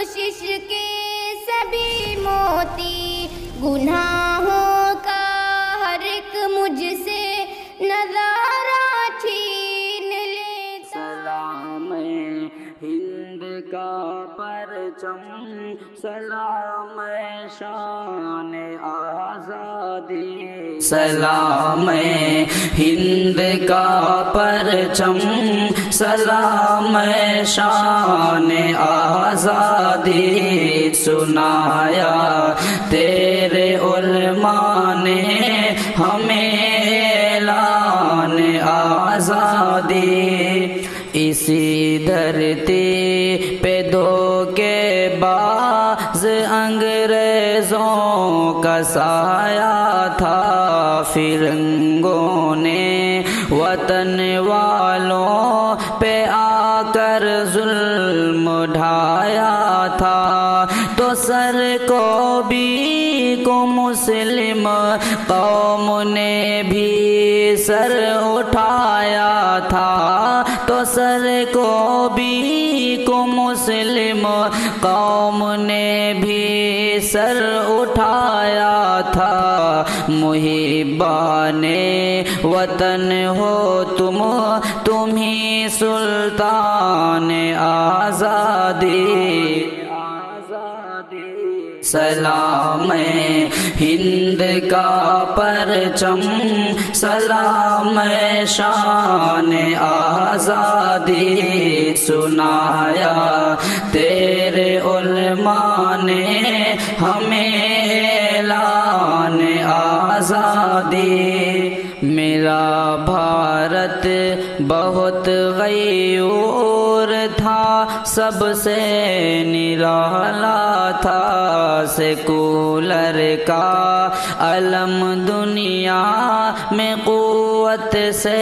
कोशिश के सभी मोती, गुनाहों का हर एक मुझसे नज़ारा छीन लेता। सलाम हिंद का परचम, सलाम शान आज़ादी। सलाम हिंद का परचम, सलाम शान आज़ादी। सुनाया तेरे उलमा ने हमें ऐलान आज़ादी। इसी धरती पे धोखेबाज अंग्रेज़ों का साया था, फिरंगों ने वतन वालों पे आकर जुल्म ढाया था। तो सर को भी को मुस्लिम कौम ने भी सर उठाया था। तो सर को भी को मुस्लिम कौम ने भी सर उठाया था। मुहिब्बाने वतन हो तुम ही सुल्तान आज़ादी। सलाम हिंद का परचम, सलाम शान आज़ादी। सुनाया तेरे उलमा ने हमें ऐलान आज़ादी। मेरा भारत बहुत गयूर था, सबसे निराला था। सेकुलर का अलम दुनिया में क़ुव्वत से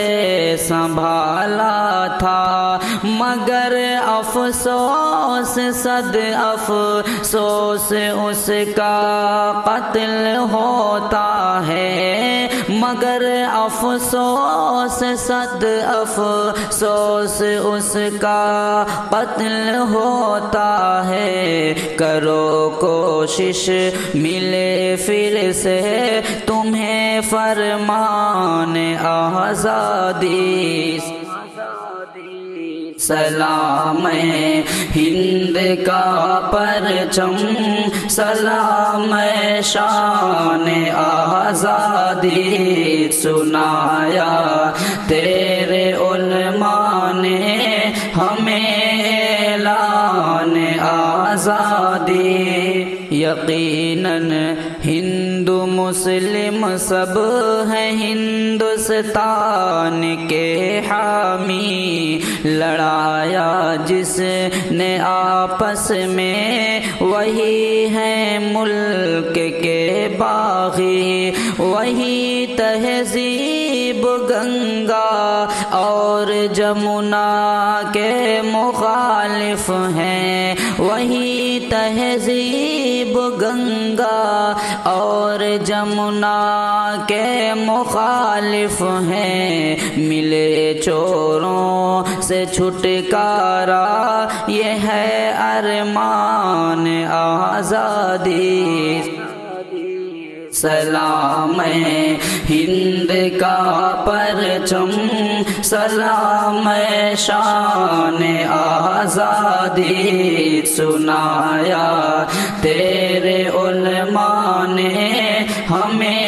संभाला था। मगर अफसोस सद अफसोस उसका कत्ल होता है। मगर अफसोस सद अफसोस उसका कत्ल होता है। करो कोशिश मिले फिर से तुम्हें फरमान आज़ादी। सलाम हिंद का परचम, सलाम शान आज़ादी। सुनाया तेरे उलमा ने हमें ऐलान आज़ादी। यकीनन हिंदू मुस्लिम सब हैं हिंदुस्तान के हामी। लड़ाया जिसने आपस में वही है मुल्क के बागी। वही तहजीब गंगा और जमुना के मुखालिफ हैं। वही तहजीब गंगा और जमुना के मुखालिफ हैं। मिले चोरों से छुटकारा ये है अरमान आज़ादी। सलाम हिंद का परचम, सलाम शान आज़ादी। सुनाया तेरे उलमा ने हमें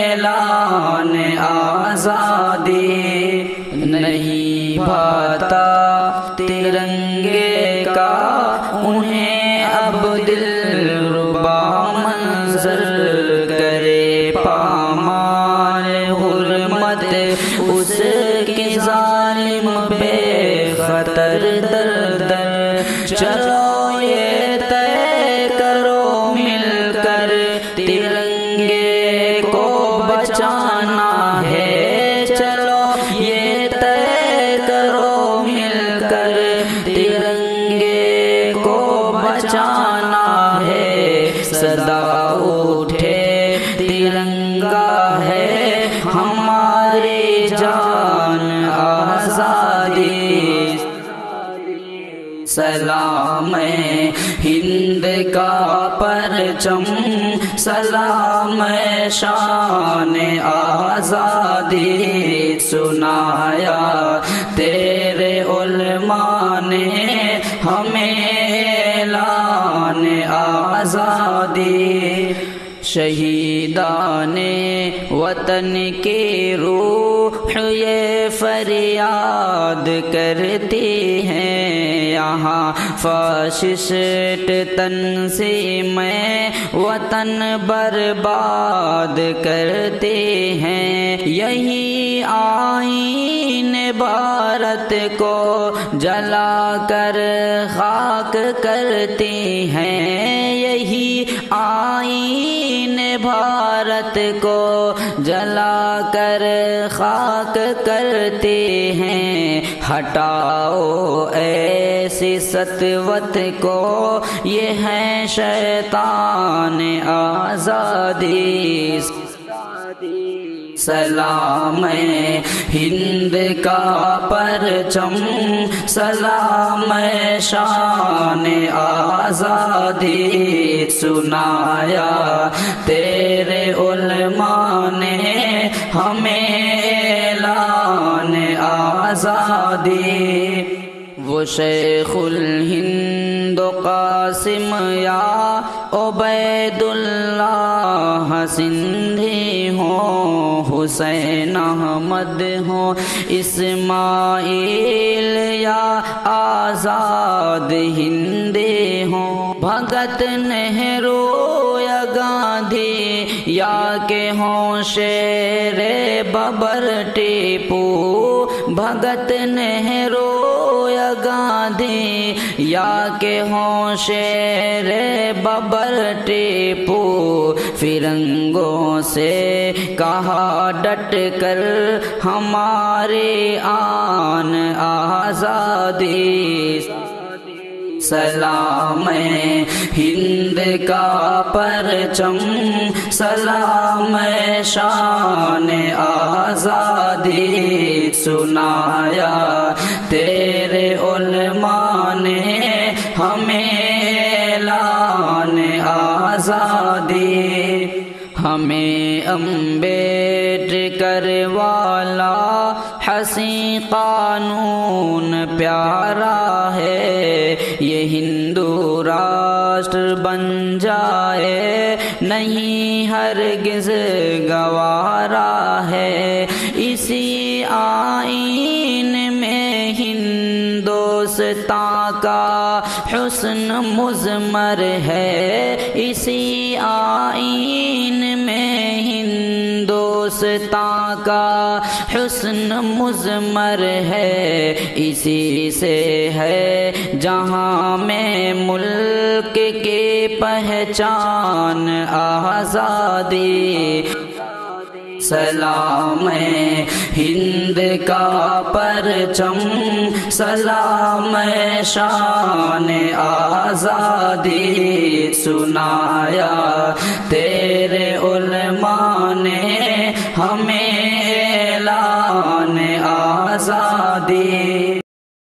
ऐलान आज़ादी। नहीं भाता तिरंगे का उन्हें अब दिलरुबा मंजर। करे पामार हुर्मत उसकी जालिम बेखतर दर दर। चलो ये तय करो मिलकर तिरंगे को बचाना है। चलो ये तय करो मिलकर तिरंगे को बचाना है। सदा उठे तिरंगा है हमारी जान आज़ादी। سلام ہند کا پرچم، سلام شان آزادی، سنایا تیرے علماء نے ہمیں اعلان آزادی۔ شہیدان وطن کی روح یہ فریاد کرتی ہیں، یہاں فاشسٹ تنظیمیں وطن برباد کرتے ہیں، یہی آئین بھارت کو جلا کر خاک کرتی ہیں، یہی آئین بھارت کو جلا کر خاک کرتے ہیں، ہٹاؤ ایسی سطوت کو یہ ہے شیطان آزادی۔ سلام ہند کا پرچم، سلام شان آزادی، سنایا تیرے علماء نے ہمیں اعلان آزادی۔ وہ شیخ الہند قاسم یا عبید اللہ سندھی ہوں، حسین احمد ہوں، اسماعیل یا آزاد ہندی ہوں، بھگت نہرو یا گاندھی یا کہ ہوں شیر بابر ٹیپو، بھگت نہرو یا گاندھی یا کہ ہوں شیر بابر ٹیپو، فرنگوں سے کہا ڈٹ کر ہمارے آن آزادی۔ سلام ہند کا پرچم، سلام شان آزادی، سنایا تیرے علماء نے ہمیں اعلان آزادی۔ ہمیں امبیڈکر والا حسین قانون پیارا ہے، یہ ہندو راشٹر بن جائے نہیں ہرگز گوارا ہے، اسی آئین میں ہندوستاں کا حسن مضمر ہے، اسی آئین میں ہندوستاں کا حسن مضمر ہے، اسی سے ہے جہاں میں ملک کی پہچان آزادی۔ سلام ہند کا پرچم، سلام شان آزادی، سنایا تیرے علماء نے ہمیں اعلان آزادی۔